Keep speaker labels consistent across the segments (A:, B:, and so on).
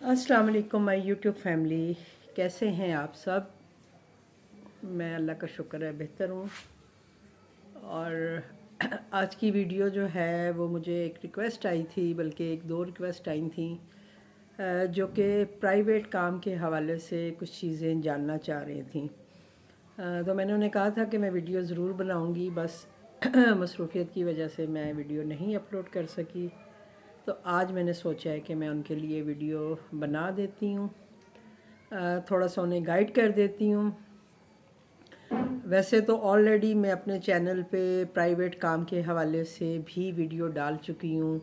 A: अस्सलाम वालेकुम my YouTube family. कैसे हैं आप सब? मैं अल्लाह का शुक्र है बेहतर हूँ। और आज की वीडियो जो है वो मुझे एक रिक्वेस्ट आई थी, बल्कि एक दो रिक्वेस्ट आई थी जो कि प्राइवेट काम के हवाले से कुछ चीज़ें जानना चाह रही थी। तो मैंने उन्हें कहा था कि मैं वीडियो ज़रूर बनाऊँगी, बस मसरूफ़ियत की वजह से मैं वीडियो नहीं अपलोड कर सकी। तो आज मैंने सोचा है कि मैं उनके लिए वीडियो बना देती हूँ, थोड़ा सा उन्हें गाइड कर देती हूँ। वैसे तो ऑलरेडी मैं अपने चैनल पे प्राइवेट काम के हवाले से भी वीडियो डाल चुकी हूँ,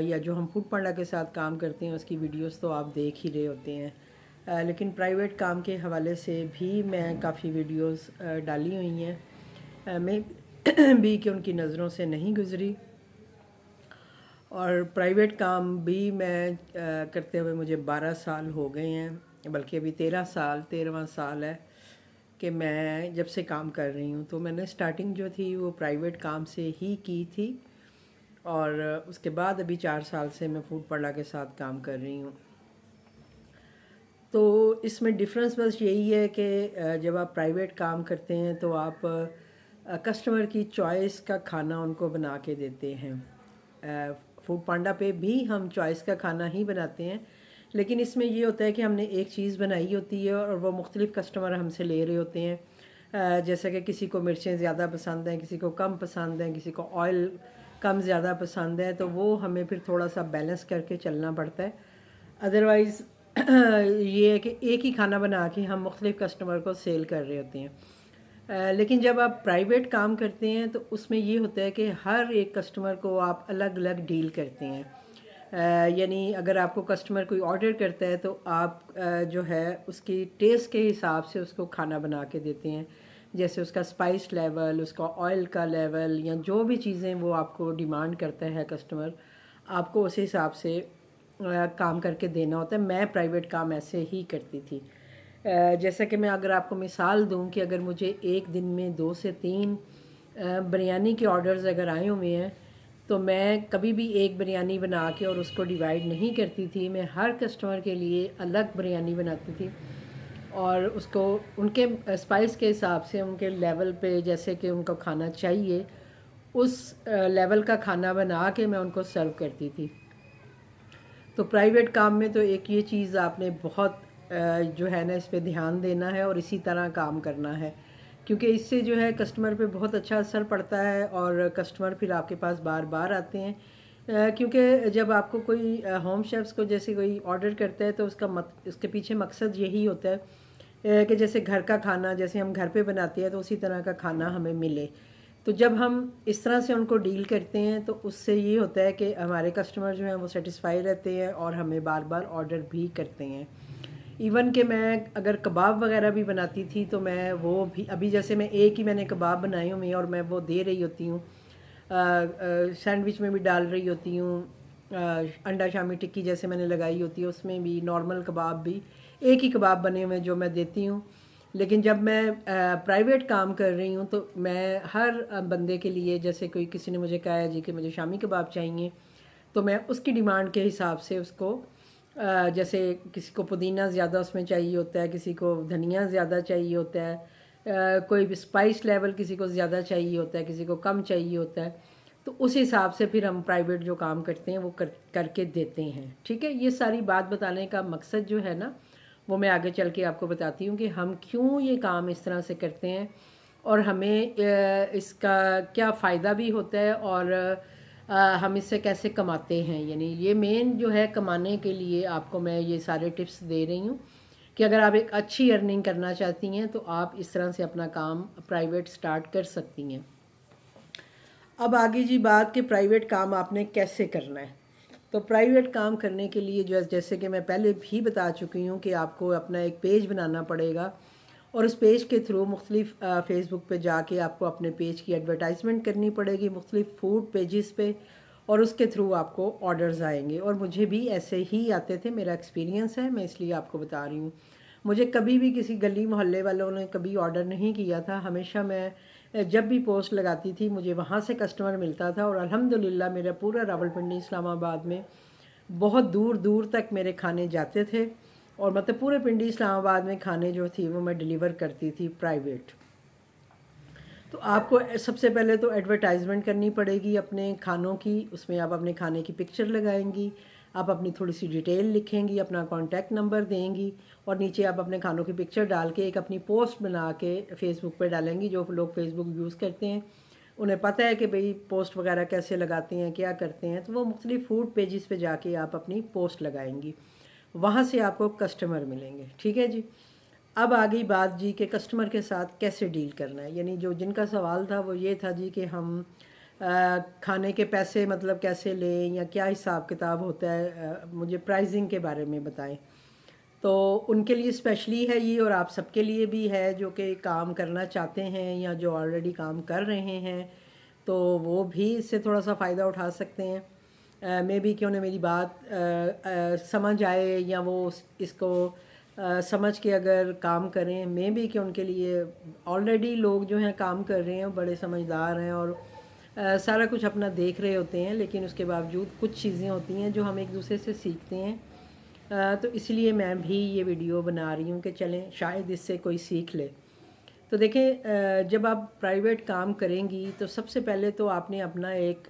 A: या जो हम फूड पांडा के साथ काम करते हैं उसकी वीडियोस तो आप देख ही रहे होते हैं। लेकिन प्राइवेट काम के हवाले से भी मैं काफ़ी वीडियोस डाली हुई हैं। मैं भी कि उनकी नज़रों से नहीं गुज़री। और प्राइवेट काम भी मैं करते हुए मुझे 12 साल हो गए हैं, बल्कि अभी 13वां साल है कि मैं जब से काम कर रही हूँ। तो मैंने स्टार्टिंग जो थी वो प्राइवेट काम से ही की थी, और उसके बाद अभी 4 साल से मैं फूड पांडा के साथ काम कर रही हूँ। तो इसमें डिफरेंस बस यही है कि जब आप प्राइवेट काम करते हैं तो आप कस्टमर की चॉइस का खाना उनको बना के देते हैं। फूड पांडा पे भी हम चॉइस का खाना ही बनाते हैं, लेकिन इसमें ये होता है कि हमने एक चीज़ बनाई होती है और वो मुख्तलिफ़ कस्टमर हमसे ले रहे होते हैं। जैसे कि किसी को मिर्चें ज़्यादा पसंद हैं, किसी को कम पसंद हैं, किसी को ऑयल कम ज़्यादा पसंद है, तो वो हमें फिर थोड़ा सा बैलेंस करके चलना पड़ता है। अदरवाइज़ ये है कि एक ही खाना बना के हम मुख्तलिफ़ कस्टमर को सेल कर रहे होते हैं। लेकिन जब आप प्राइवेट काम करते हैं तो उसमें ये होता है कि हर एक कस्टमर को आप अलग अलग डील करते हैं। यानी अगर आपको कस्टमर कोई ऑर्डर करता है तो आप जो है उसकी टेस्ट के हिसाब से उसको खाना बना के देते हैं। जैसे उसका स्पाइस लेवल, उसका ऑयल का लेवल, या जो भी चीज़ें वो आपको डिमांड करता है कस्टमर, आपको उस हिसाब से काम करके देना होता है। मैं प्राइवेट काम ऐसे ही करती थी। जैसा कि मैं अगर आपको मिसाल दूं कि अगर मुझे एक दिन में 2 से 3 बिरयानी के ऑर्डर्स अगर आए हुए हैं, तो मैं कभी भी एक बिरयानी बना के और उसको डिवाइड नहीं करती थी। मैं हर कस्टमर के लिए अलग बिरयानी बनाती थी और उसको उनके स्पाइस के हिसाब से, उनके लेवल पे जैसे कि उनको खाना चाहिए उस लेवल का खाना बना के मैं उनको सर्व करती थी। तो प्राइवेट काम में तो एक ये चीज़ आपने बहुत जो है ना इस पे ध्यान देना है और इसी तरह काम करना है, क्योंकि इससे जो है कस्टमर पे बहुत अच्छा असर पड़ता है और कस्टमर फिर आपके पास बार बार आते हैं। क्योंकि जब आपको कोई होम शेफ्स को जैसे कोई ऑर्डर करता है तो उसके पीछे मकसद यही होता है कि जैसे घर का खाना जैसे हम घर पे बनाते हैं तो उसी तरह का खाना हमें मिले। तो जब हम इस तरह से उनको डील करते हैं तो उससे ये होता है कि हमारे कस्टमर जो हैं वो सेटिस्फाई रहते हैं और हमें बार बार ऑर्डर भी करते हैं। इवन कि मैं अगर कबाब वगैरह भी बनाती थी तो मैं वो भी, अभी जैसे मैं एक ही मैंने कबाब बनाई हुई है और मैं वो दे रही होती हूँ, सैंडविच में भी डाल रही होती हूँ, अंडा शामी टिक्की जैसे मैंने लगाई होती है उसमें भी, नॉर्मल कबाब भी, एक ही कबाब बने हुए जो मैं देती हूँ। लेकिन जब मैं प्राइवेट काम कर रही हूँ तो मैं हर बंदे के लिए, जैसे कोई किसी ने मुझे कहा है जी कि मुझे शामी कबाब चाहिए, तो मैं उसकी डिमांड के हिसाब से उसको जैसे किसी को पुदीना ज़्यादा उसमें चाहिए होता है, किसी को धनिया ज़्यादा चाहिए होता है, कोई भी स्पाइस लेवल किसी को ज़्यादा चाहिए होता है, किसी को कम चाहिए होता है। तो उस हिसाब से फिर हम प्राइवेट जो काम करते हैं वो करके देते हैं। ठीक है, ये सारी बात बताने का मकसद जो है ना वो मैं आगे चल के आपको बताती हूँ कि हम क्यों ये काम इस तरह से करते हैं और हमें इसका क्या फ़ायदा भी होता है और हम इससे कैसे कमाते हैं। यानी ये मेन जो है कमाने के लिए आपको मैं ये सारे टिप्स दे रही हूँ कि अगर आप एक अच्छी अर्निंग करना चाहती हैं तो आप इस तरह से अपना काम प्राइवेट स्टार्ट कर सकती हैं। अब आगे जी बात कि प्राइवेट काम आपने कैसे करना है। तो प्राइवेट काम करने के लिए जो जैसे कि मैं पहले भी बता चुकी हूँ कि आपको अपना एक पेज बनाना पड़ेगा और उस पेज के थ्रू मुख्तलिफ फेसबुक पे जाके आपको अपने पेज की एडवर्टाइजमेंट करनी पड़ेगी मुख्तलिफ फूड पेजेस पे, और उसके थ्रू आपको ऑर्डर्स आएंगे। और मुझे भी ऐसे ही आते थे, मेरा एक्सपीरियंस है, मैं इसलिए आपको बता रही हूँ। मुझे कभी भी किसी गली मोहल्ले वालों ने कभी ऑर्डर नहीं किया था। हमेशा मैं जब भी पोस्ट लगाती थी मुझे वहाँ से कस्टमर मिलता था, और अल्हम्दुलिल्लाह मेरा पूरा रावलपिंडी इस्लामाबाद में बहुत दूर दूर तक मेरे खाने जाते थे, और मतलब पूरे पिंडी इस्लामाबाद में खाने जो थी वो मैं डिलीवर करती थी प्राइवेट। तो आपको सबसे पहले तो एडवर्टाइजमेंट करनी पड़ेगी अपने खानों की। उसमें आप अपने खाने की पिक्चर लगाएंगी, आप अपनी थोड़ी सी डिटेल लिखेंगी, अपना कॉन्टैक्ट नंबर देंगी, और नीचे आप अपने खानों की पिक्चर डाल के एक अपनी पोस्ट बना के फ़ेसबुक पे डालेंगी। जो लोग फ़ेसबुक यूज़ करते हैं उन्हें पता है कि भाई पोस्ट वगैरह कैसे लगाते हैं, क्या करते हैं, तो वो मुख्तलिफ फूड पेजेस पे जाके आप अपनी पोस्ट लगाएंगी, वहाँ से आपको कस्टमर मिलेंगे। ठीक है जी। अब आ गई बात जी कि कस्टमर के साथ कैसे डील करना है। यानी जो जिनका सवाल था वो ये था जी कि हम खाने के पैसे मतलब कैसे लें, या क्या हिसाब किताब होता है, मुझे प्राइसिंग के बारे में बताएं। तो उनके लिए स्पेशली है ये, और आप सबके लिए भी है जो कि काम करना चाहते हैं या जो ऑलरेडी काम कर रहे हैं, तो वो भी इससे थोड़ा सा फ़ायदा उठा सकते हैं। मे बी कि उन्हें मेरी बात समझ आए, या वो इसको समझ के अगर काम करें। मे बी कि उनके लिए ऑलरेडी लोग जो हैं काम कर रहे हैं, बड़े समझदार हैं और सारा कुछ अपना देख रहे होते हैं, लेकिन उसके बावजूद कुछ चीज़ें होती हैं जो हम एक दूसरे से सीखते हैं। तो इसलिए मैं भी ये वीडियो बना रही हूँ कि चलें शायद इससे कोई सीख ले। तो देखें, जब आप प्राइवेट काम करेंगी तो सबसे पहले तो आपने अपना एक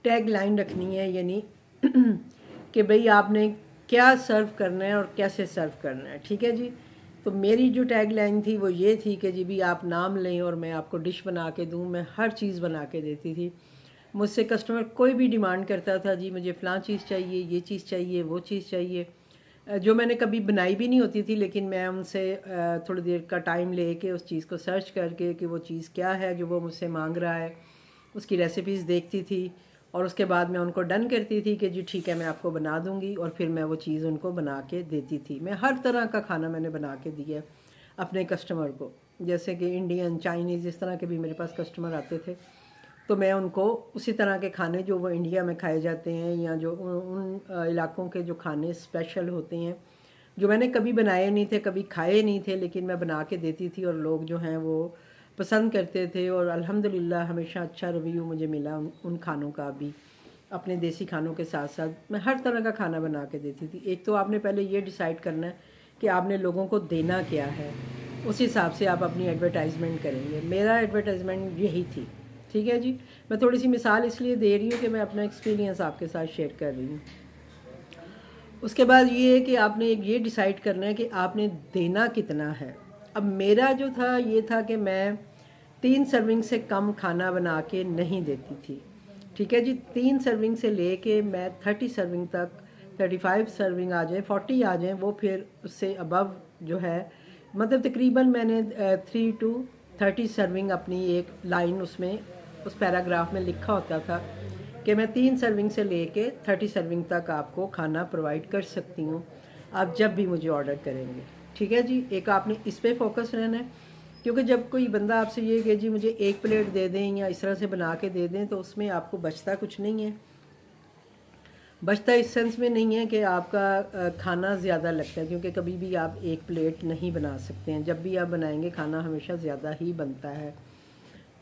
A: टैग लाइन रखनी है, यानी कि भाई आपने क्या सर्व करना है और कैसे सर्व करना है। ठीक है जी। तो मेरी जो टैग लाइन थी वो ये थी कि जी भी आप नाम लें और मैं आपको डिश बना के दूँ। मैं हर चीज़ बना के देती थी। मुझसे कस्टमर कोई भी डिमांड करता था, जी मुझे फ़लाँ चीज़ चाहिए, ये चीज़ चाहिए, वो चीज़ चाहिए, जो मैंने कभी बनाई भी नहीं होती थी, लेकिन मैं उनसे थोड़ी देर का टाइम लेके उस चीज़ को सर्च करके कि वो चीज़ क्या है जो वो मुझसे मांग रहा है, उसकी रेसिपीज़ देखती थी, और उसके बाद मैं उनको डन करती थी कि जी ठीक है मैं आपको बना दूंगी, और फिर मैं वो चीज़ उनको बना के देती थी। मैं हर तरह का खाना मैंने बना के दिया अपने कस्टमर को, जैसे कि इंडियन, चाइनीज़, इस तरह के भी मेरे पास कस्टमर आते थे। तो मैं उनको उसी तरह के खाने जो वो इंडिया में खाए जाते हैं, या जो उन इलाकों के जो खाने स्पेशल होते हैं, जो मैंने कभी बनाए नहीं थे, कभी खाए नहीं थे, लेकिन मैं बना के देती थी, और लोग जो हैं वो पसंद करते थे। और अल्हम्दुलिल्लाह हमेशा अच्छा रिव्यू मुझे मिला उन खानों का भी। अपने देसी खानों के साथ साथ मैं हर तरह का खाना बना के देती थी। एक तो आपने पहले ये डिसाइड करना है कि आपने लोगों को देना क्या है, उस हिसाब से आप अपनी एडवर्टाइजमेंट करेंगे। मेरा एडवर्टाइजमेंट यही थी। ठीक है जी। मैं थोड़ी सी मिसाल इसलिए दे रही हूँ कि मैं अपना एक्सपीरियंस आपके साथ शेयर कर रही हूँ। उसके बाद ये है कि आपने एक ये डिसाइड करना है कि आपने देना कितना है। अब मेरा जो था ये था कि मैं 3 सर्विंग से कम खाना बना के नहीं देती थी। ठीक है जी। 3 सर्विंग से लेके मैं 30 सर्विंग तक, 35 सर्विंग आ जाए, 40 आ जाए, वो फिर उससे अबव जो है, मतलब तकरीबन मैंने 3 to 30 सर्विंग अपनी एक लाइन उसमें उस पैराग्राफ में लिखा होता था कि मैं 3 सर्विंग से लेके 30 सर्विंग तक आपको खाना प्रोवाइड कर सकती हूँ, आप जब भी मुझे ऑर्डर करेंगे। ठीक है जी। एक आपने इस पे फोकस रहना है, क्योंकि जब कोई बंदा आपसे ये कि जी मुझे 1 प्लेट दे दें या इस तरह से बना के दे दें, तो उसमें आपको बचता कुछ नहीं है। बचता इस सेंस में नहीं है कि आपका खाना ज़्यादा लगता है, क्योंकि कभी भी आप 1 प्लेट नहीं बना सकते हैं। जब भी आप बनाएंगे खाना हमेशा ज़्यादा ही बनता है,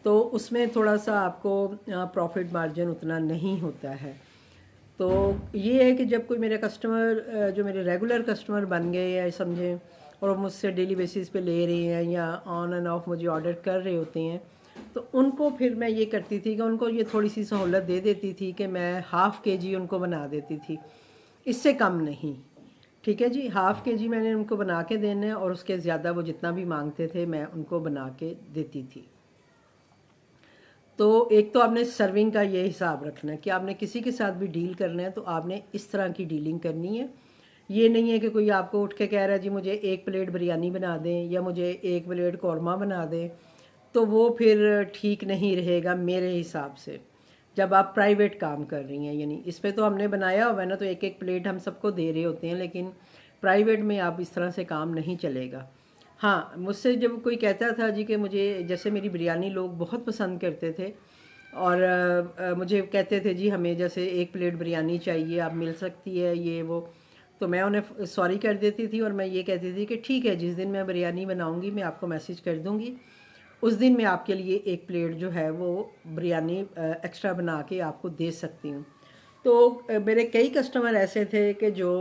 A: तो उसमें थोड़ा सा आपको प्रॉफिट मार्जिन उतना नहीं होता है। तो ये है कि जब कोई मेरे कस्टमर जो मेरे रेगुलर कस्टमर बन गए या समझें, और वो मुझसे डेली बेसिस पे ले रहे हैं या ऑन एंड ऑफ मुझे ऑर्डर कर रहे होते हैं, तो उनको फिर मैं ये करती थी कि उनको ये थोड़ी सी सहूलत दे देती थी कि मैं हाफ़ KG उनको बना देती थी, इससे कम नहीं। ठीक है जी। हाफ़ KG मैंने उनको बना के देना है, और उसके ज़्यादा वो जितना भी मांगते थे मैं उनको बना के देती थी। तो एक तो आपने सर्विंग का ये हिसाब रखना है कि आपने किसी के साथ भी डील करना है तो आपने इस तरह की डीलिंग करनी है। ये नहीं है कि कोई आपको उठ के कह रहा है जी मुझे 1 प्लेट बिरयानी बना दें या मुझे 1 प्लेट कौरमा बना दें, तो वो फिर ठीक नहीं रहेगा मेरे हिसाब से। जब आप प्राइवेट काम कर रही हैं, यानी इस पे तो हमने बनाया हुआ है ना, तो 1-1 प्लेट हम सबको दे रहे होते हैं, लेकिन प्राइवेट में आप इस तरह से काम नहीं चलेगा। हाँ, मुझसे जब कोई कहता था जी कि मुझे, जैसे मेरी बिरयानी लोग बहुत पसंद करते थे, और मुझे कहते थे जी हमें जैसे 1 प्लेट बिरयानी चाहिए, आप मिल सकती है ये वो, तो मैं उन्हें सॉरी कर देती थी, और मैं ये कहती थी कि ठीक है, जिस दिन मैं बिरयानी बनाऊंगी मैं आपको मैसेज कर दूंगी, उस दिन मैं आपके लिए 1 प्लेट जो है वो बिरयानी एक्स्ट्रा बना के आपको दे सकती हूँ। तो मेरे कई कस्टमर ऐसे थे कि जो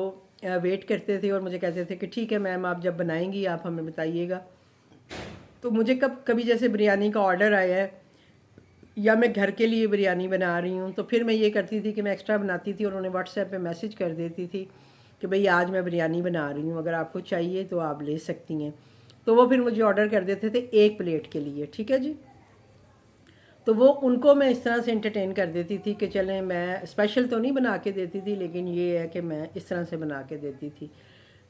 A: वेट करते थे और मुझे कहते थे कि ठीक है मैम, आप जब बनाएंगी आप हमें बताइएगा। तो मुझे कभी जैसे बिरयानी का ऑर्डर आया है या मैं घर के लिए बिरयानी बना रही हूँ, तो फिर मैं ये करती थी कि मैं एक्स्ट्रा बनाती थी और उन्हें व्हाट्सएप पे मैसेज कर देती थी कि भाई आज मैं बिरयानी बना रही हूँ, अगर आपको चाहिए तो आप ले सकती हैं। तो वो फिर मुझे ऑर्डर कर देते थे 1 प्लेट के लिए, ठीक है जी। तो वो उनको मैं इस तरह से एंटरटेन कर देती थी कि चलें, मैं स्पेशल तो नहीं बना के देती थी, लेकिन ये है कि मैं इस तरह से बना के देती थी।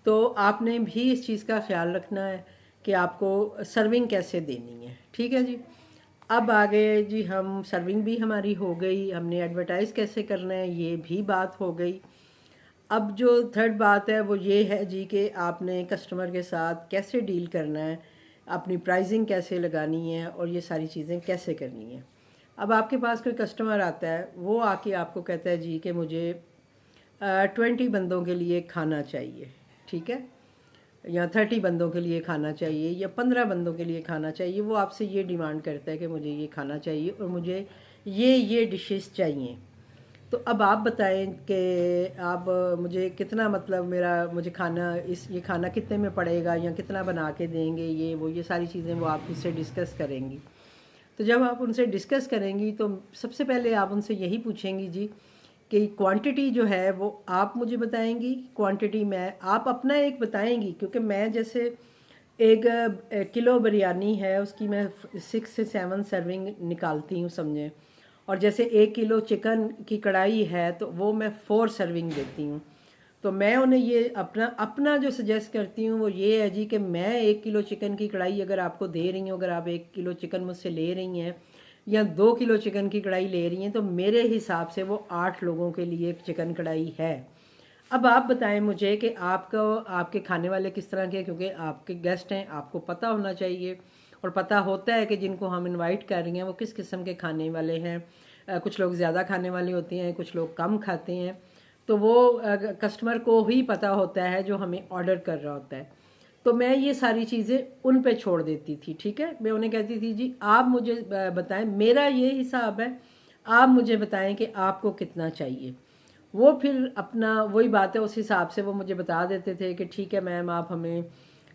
A: तो आपने भी इस चीज़ का ख्याल रखना है कि आपको सर्विंग कैसे देनी है, ठीक है जी। अब आगे जी, हम सर्विंग भी हमारी हो गई, हमने एडवर्टाइज़ कैसे करना है ये भी बात हो गई। अब जो थर्ड बात है वो ये है जी कि आपने कस्टमर के साथ कैसे डील करना है, अपनी प्राइसिंग कैसे लगानी है और ये सारी चीज़ें कैसे करनी है। अब आपके पास कोई कस्टमर आता है, वो आके आपको कहता है जी कि मुझे 20 बंदों के लिए खाना चाहिए, ठीक है, या 30 बंदों के लिए खाना चाहिए या 15 बंदों के लिए खाना चाहिए। वो आपसे ये डिमांड करता है कि मुझे ये खाना चाहिए और मुझे ये डिशेस चाहिए। तो अब आप बताएं कि आप मुझे कितना, मतलब मुझे खाना, ये खाना कितने में पड़ेगा या कितना बना के देंगे, ये सारी चीज़ें वो आप उससे डिस्कस करेंगी। तो जब आप उनसे डिस्कस करेंगी तो सबसे पहले आप उनसे यही पूछेंगी जी कि क्वांटिटी जो है वो आप मुझे बताएंगी, क्वांटिटी मैं, आप अपना एक बताएंगी, क्योंकि मैं जैसे एक किलो बिरयानी है उसकी मैं 6 से 7 सर्विंग निकालती हूँ, समझें। और जैसे 1 किलो चिकन की कढ़ाई है तो वो मैं 4 सर्विंग देती हूँ। तो मैं उन्हें ये अपना अपना जो सजेस्ट करती हूँ वो ये है जी कि मैं 1 किलो चिकन की कढ़ाई अगर आपको दे रही हूँ, अगर आप 1 किलो चिकन मुझसे ले रही हैं या 2 किलो चिकन की कढ़ाई ले रही हैं, तो मेरे हिसाब से वो 8 लोगों के लिए चिकन कढ़ाई है। अब आप बताएं मुझे कि आपको, आपके खाने वाले किस तरह के, क्योंकि आपके गेस्ट हैं, आपको पता होना चाहिए और पता होता है कि जिनको हम इनवाइट कर रही हैं वो किस किस्म के खाने वाले हैं। कुछ लोग ज़्यादा खाने वाले होते हैं, कुछ लोग कम खाते हैं। तो वो कस्टमर को ही पता होता है जो हमें ऑर्डर कर रहा होता है। तो मैं ये सारी चीज़ें उन पे छोड़ देती थी, ठीक है। मैं उन्हें कहती थी जी आप मुझे बताएं, मेरा ये हिसाब है, आप मुझे बताएं कि आपको कितना चाहिए। वो फिर अपना वही बात है, उस हिसाब से वो मुझे बता देते थे कि ठीक है मैम, आप हमें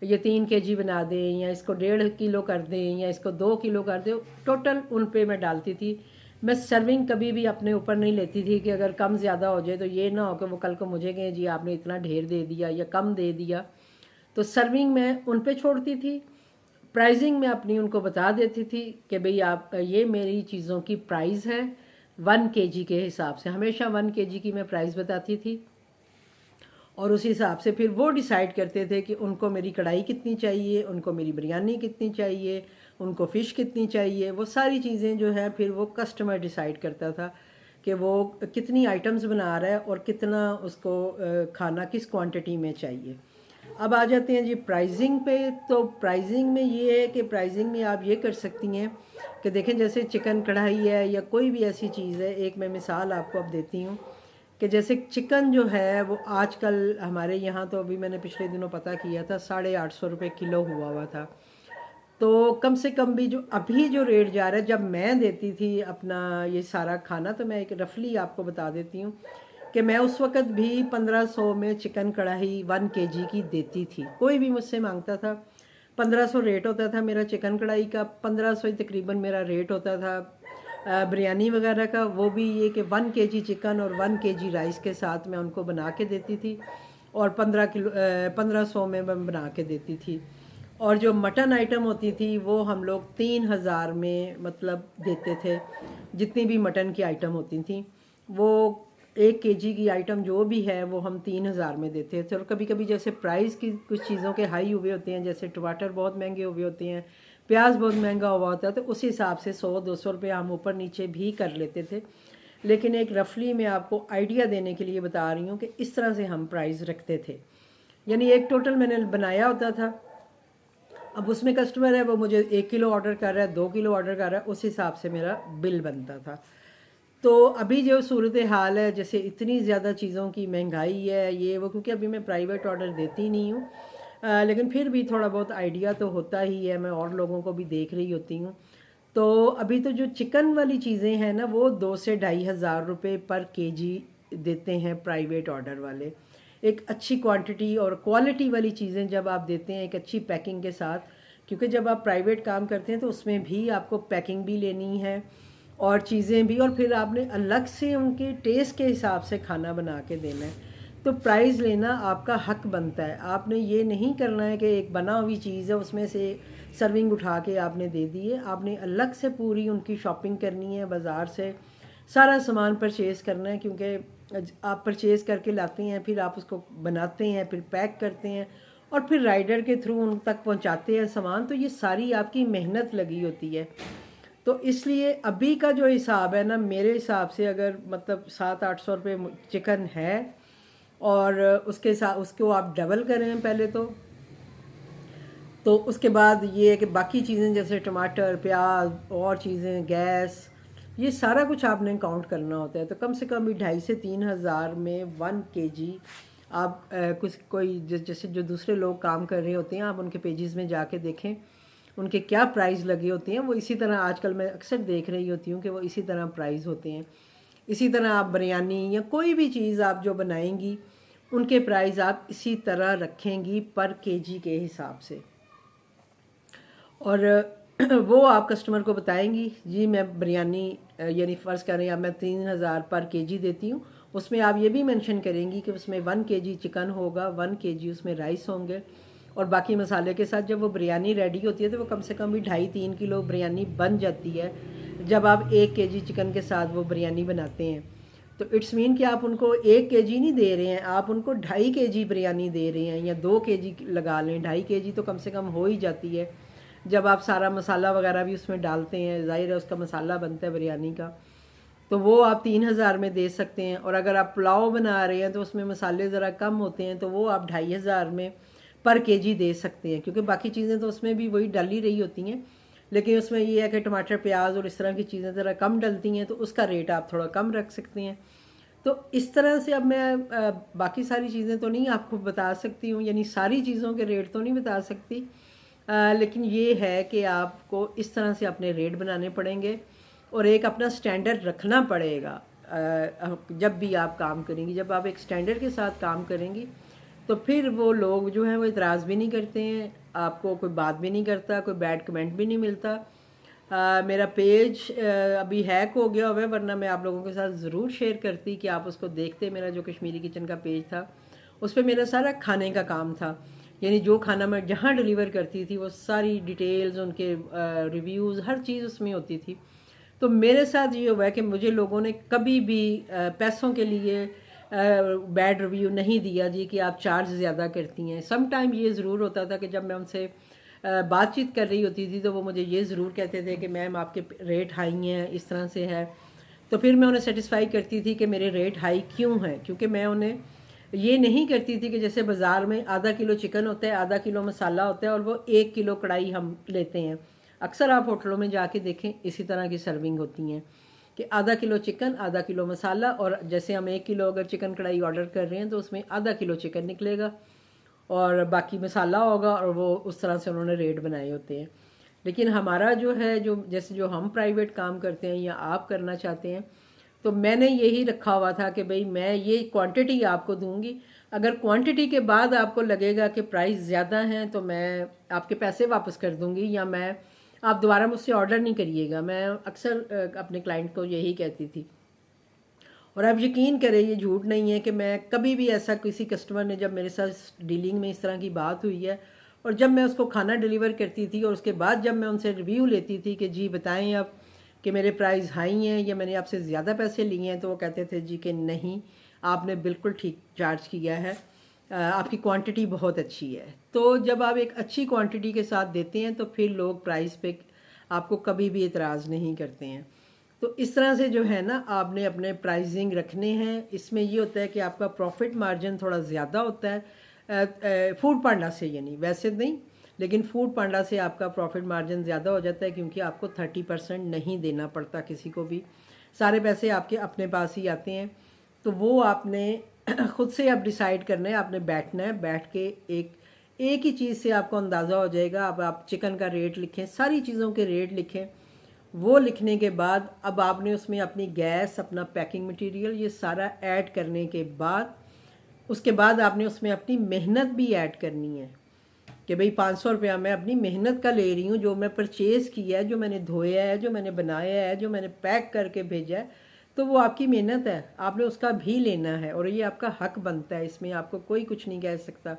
A: ये 3 kg बना दें या इसको 1.5 किलो कर दें या इसको 2 किलो कर दें। टोटल उन पे मैं डालती थी। मैं सर्विंग कभी भी अपने ऊपर नहीं लेती थी कि अगर कम ज़्यादा हो जाए तो ये ना हो कि वो कल को मुझे कहें जी आपने इतना ढेर दे दिया या कम दे दिया। तो सर्विंग मैं उन पे छोड़ती थी। प्राइसिंग में अपनी उनको बता देती थी कि भाई आप, ये मेरी चीज़ों की प्राइस है 1 kg के हिसाब से, हमेशा 1 kg की मैं प्राइस बताती थी। और उस हिसाब से फिर वो डिसाइड करते थे कि उनको मेरी कढ़ाई कितनी चाहिए, उनको मेरी बिरयानी कितनी चाहिए, उनको फ़िश कितनी चाहिए। वो सारी चीज़ें जो है फिर वो कस्टमर डिसाइड करता था कि वो कितनी आइटम्स बना रहा है और कितना उसको खाना किस क्वांटिटी में चाहिए। अब आ जाते हैं जी प्राइसिंग पे। तो प्राइसिंग में ये है कि प्राइसिंग में आप ये कर सकती हैं कि देखें, जैसे चिकन कढ़ाई है या कोई भी ऐसी चीज़ है, एक मैं मिसाल आपको अब देती हूँ कि जैसे चिकन जो है वो आजकल हमारे यहाँ, तो अभी मैंने पिछले दिनों पता किया था, 850 रुपये किलो हुआ था। तो कम से कम भी जो अभी जो रेट जा रहा है, जब मैं देती थी अपना ये सारा खाना, तो मैं एक रफली आपको बता देती हूँ कि मैं उस वक़्त भी 1500 में चिकन कढ़ाई 1 kg की देती थी। कोई भी मुझसे मांगता था, 1500 रेट होता था मेरा चिकन कढ़ाई का, 1500 ही तकरीबन मेरा रेट होता था बिरयानी वगैरह का। वो भी ये कि 1 kg चिकन और 1 kg राइस के साथ मैं उनको बना के देती थी और 1500 में मैं बना के देती थी। और जो मटन आइटम होती थी वो हम लोग 3000 में मतलब देते थे। जितनी भी मटन की आइटम होती थी वो 1 kg की आइटम जो भी है वो हम 3000 में देते थे। और कभी कभी जैसे प्राइस की कुछ चीज़ों के हाई हुए होते हैं, जैसे टमाटर बहुत महंगे हुए होते हैं, प्याज बहुत महंगा हुआ होता है, तो उस हिसाब से 100-200 रुपये हम ऊपर नीचे भी कर लेते थे। लेकिन एक रफली मैं आपको आइडिया देने के लिए बता रही हूँ कि इस तरह से हम प्राइस रखते थे। यानी एक टोटल मैंने बनाया होता था, अब उसमें कस्टमर है वो मुझे 1 किलो ऑर्डर कर रहा है, 2 किलो ऑर्डर कर रहा है, उस हिसाब से मेरा बिल बनता था। तो अभी जो सूरत हाल है, जैसे इतनी ज़्यादा चीज़ों की महंगाई है ये वो, क्योंकि अभी मैं प्राइवेट ऑर्डर देती नहीं हूँ, लेकिन फिर भी थोड़ा बहुत आइडिया तो होता ही है, मैं और लोगों को भी देख रही होती हूँ। तो अभी तो जो चिकन वाली चीज़ें हैं ना वो 2 से 2,500 रुपये पर kg देते हैं प्राइवेट ऑर्डर वाले। एक अच्छी क्वांटिटी और क्वालिटी वाली चीज़ें जब आप देते हैं एक अच्छी पैकिंग के साथ, क्योंकि जब आप प्राइवेट काम करते हैं तो उसमें भी आपको पैकिंग भी लेनी है और चीज़ें भी, और फिर आपने अलग से उनके टेस्ट के हिसाब से खाना बना के देना है। तो प्राइस लेना आपका हक बनता है। आपने ये नहीं करना है कि एक बना हुई चीज़ है उसमें से सर्विंग उठा के आपने दे दी है। आपने अलग से पूरी उनकी शॉपिंग करनी है, बाज़ार से सारा सामान परचेज़ करना है, क्योंकि आप परचेज़ करके लाते हैं, फिर आप उसको बनाते हैं, फिर पैक करते हैं और फिर राइडर के थ्रू उन तक पहुंचाते हैं सामान। तो ये सारी आपकी मेहनत लगी होती है। तो इसलिए अभी का जो हिसाब है ना, मेरे हिसाब से अगर मतलब 700-800 रुपये चिकन है और उसके साथ उसको आप डबल करें पहले तो उसके बाद ये है कि बाकी चीज़ें जैसे टमाटर, प्याज और चीज़ें, गैस, ये सारा कुछ आपने काउंट करना होता है। तो कम से कम भी 2,500 से 3,000 में 1 kg आप कुछ कोई जैसे जो दूसरे लोग काम कर रहे होते हैं, आप उनके पेजेस में जाके देखें उनके क्या प्राइस लगे होते हैं। वो इसी तरह आजकल मैं अक्सर देख रही होती हूँ कि वो इसी तरह प्राइस होते हैं। इसी तरह आप बिरयानी या कोई भी चीज़ आप जो बनाएंगी उनके प्राइस आप इसी तरह रखेंगी पर केजी के हिसाब से। और वो आप कस्टमर को बताएंगी जी मैं बिरयानी यानी फ़र्ज़ करें अब मैं 3,000 पर केजी देती हूँ, उसमें आप ये भी मेंशन करेंगी कि उसमें 1 kg चिकन होगा, 1 kg उसमें राइस होंगे और बाकी मसाले के साथ जब वो बिरयानी रेडी होती है तो वो कम से कम भी 2.5-3 किलो बिरयानी बन जाती है जब आप 1 kg चिकन के साथ वो बिरयानी बनाते हैं। तो इट्स मीन कि आप उनको 1 kg नहीं दे रहे हैं, आप उनको 2.5 kg बिरयानी दे रहे हैं या 2 kg लगा लें। 2.5 kg तो कम से कम हो ही जाती है जब आप सारा मसाला वगैरह भी उसमें डालते हैं, ज़ाहिर है उसका मसाला बनता है बिरयानी का। तो वो आप 3,000 में दे सकते हैं। और अगर आप पुलाव बना रहे हैं तो उसमें मसाले ज़रा कम होते हैं तो वो आप 2,500 में पर केजी दे सकते हैं, क्योंकि बाकी चीज़ें तो उसमें भी वही डल ही रही होती हैं, लेकिन उसमें ये है कि टमाटर, प्याज और इस तरह की चीज़ें ज़रा कम डलती हैं तो उसका रेट आप थोड़ा कम रख सकते हैं। तो इस तरह से अब मैं बाकी सारी चीज़ें तो नहीं आपको बता सकती हूँ, यानी सारी चीज़ों के रेट तो नहीं बता सकती, लेकिन ये है कि आपको इस तरह से अपने रेट बनाने पड़ेंगे और एक अपना स्टैंडर्ड रखना पड़ेगा। जब भी आप काम करेंगी, जब आप एक स्टैंडर्ड के साथ काम करेंगी तो फिर वो लोग जो हैं वो इतराज़ भी नहीं करते हैं, आपको कोई बात भी नहीं करता, कोई बैड कमेंट भी नहीं मिलता। मेरा पेज अभी हैक हो गया हुआ है, वरना मैं आप लोगों के साथ ज़रूर शेयर करती कि आप उसको देखते। मेरा जो कश्मीरी किचन का पेज था उस पर मेरा सारा खाने का काम था, यानी जो खाना मैं जहाँ डिलीवर करती थी वो सारी डिटेल्स, उनके रिव्यूज़, हर चीज़ उसमें होती थी। तो मेरे साथ ये हुआ है कि मुझे लोगों ने कभी भी पैसों के लिए बैड रिव्यू नहीं दिया जी कि आप चार्ज ज़्यादा करती हैं। सम टाइम ये ज़रूर होता था कि जब मैं उनसे बातचीत कर रही होती थी तो वो मुझे ये ज़रूर कहते थे कि मैम आपके रेट हाई हैं, इस तरह से है। तो फिर मैं उन्हें सेटिस्फाई करती थी कि मेरे रेट हाई क्यों हैं, क्योंकि मैं उन्हें ये नहीं करती थी कि जैसे बाज़ार में आधा किलो चिकन होता है, आधा किलो मसाला होता है और वो 1 किलो कढ़ाई हम लेते हैं। अक्सर आप होटलों में जाके देखें इसी तरह की सर्विंग होती हैं कि आधा किलो चिकन, आधा किलो मसाला, और जैसे हम 1 किलो अगर चिकन कढ़ाई ऑर्डर कर रहे हैं तो उसमें आधा किलो चिकन निकलेगा और बाकी मसाला होगा, और वो उस तरह से उन्होंने रेट बनाए होते हैं। लेकिन हमारा जो है, जो जैसे जो हम प्राइवेट काम करते हैं या आप करना चाहते हैं, तो मैंने यही रखा हुआ था कि भाई मैं ये क्वांटिटी आपको दूंगी, अगर क्वांटिटी के बाद आपको लगेगा कि प्राइस ज़्यादा हैं तो मैं आपके पैसे वापस कर दूंगी, या मैं आप दोबारा मुझसे ऑर्डर नहीं करिएगा। मैं अक्सर अपने क्लाइंट को यही कहती थी। और आप यकीन करें ये झूठ नहीं है कि मैं कभी भी ऐसा, किसी कस्टमर ने जब मेरे साथ डीलिंग में इस तरह की बात हुई है और जब मैं उसको खाना डिलीवर करती थी और उसके बाद जब मैं उनसे रिव्यू लेती थी कि जी बताएं आप कि मेरे प्राइस हाई हैं या मैंने आपसे ज़्यादा पैसे लिए हैं, तो वो कहते थे जी कि नहीं, आपने बिल्कुल ठीक चार्ज किया है, आपकी क्वांटिटी बहुत अच्छी है। तो जब आप एक अच्छी क्वांटिटी के साथ देते हैं तो फिर लोग प्राइस पे आपको कभी भी एतराज़ नहीं करते हैं। तो इस तरह से जो है ना, आपने अपने प्राइसिंग रखने हैं। इसमें ये होता है कि आपका प्रॉफिट मार्जिन थोड़ा ज़्यादा होता है फूड पांडा से, यानी वैसे नहीं, लेकिन फूड पांडा से आपका प्रॉफिट मार्जिन ज़्यादा हो जाता है क्योंकि आपको 30% नहीं देना पड़ता किसी को भी, सारे पैसे आपके अपने पास ही आते हैं। तो वो आपने ख़ुद से आप डिसाइड करना है, आपने बैठना है, बैठ के एक ही चीज़ से आपको अंदाज़ा हो जाएगा। अब आप चिकन का रेट लिखें, सारी चीज़ों के रेट लिखें, वो लिखने के बाद अब आपने उसमें अपनी गैस, अपना पैकिंग मटेरियल, ये सारा ऐड करने के बाद उसके बाद आपने उसमें अपनी मेहनत भी ऐड करनी है कि भाई 500 रुपया मैं अपनी मेहनत का ले रही हूँ, जो मैं परचेज़ किया है, जो मैंने धोया है, जो मैंने बनाया है, जो मैंने पैक करके भेजा है, तो वो आपकी मेहनत है, आपने उसका भी लेना है और ये आपका हक बनता है। इसमें आपको कोई कुछ नहीं कह सकता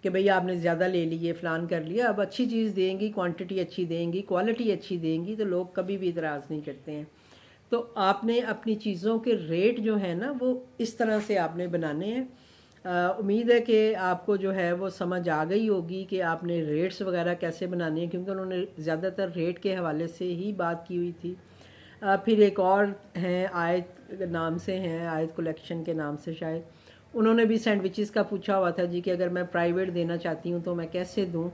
A: कि भई आपने ज़्यादा ले लिए, फ़लान कर लिया। अब अच्छी चीज़ देंगी, क्वांटिटी अच्छी देंगी, क्वालिटी अच्छी देंगी, तो लोग कभी भी इतराज़ नहीं करते हैं। तो आपने अपनी चीज़ों के रेट जो है ना, वो इस तरह से आपने बनाने हैं। उम्मीद है कि आपको जो है वो समझ आ गई होगी कि आपने रेट्स वगैरह कैसे बनाने हैं, क्योंकि उन्होंने ज़्यादातर रेट के हवाले से ही बात की हुई थी। फिर एक और हैं, आयत नाम से हैं, आयत कलेक्शन के नाम से शायद, उन्होंने भी सैंडविचेस का पूछा हुआ था जी कि अगर मैं प्राइवेट देना चाहती हूँ तो मैं कैसे दूँ।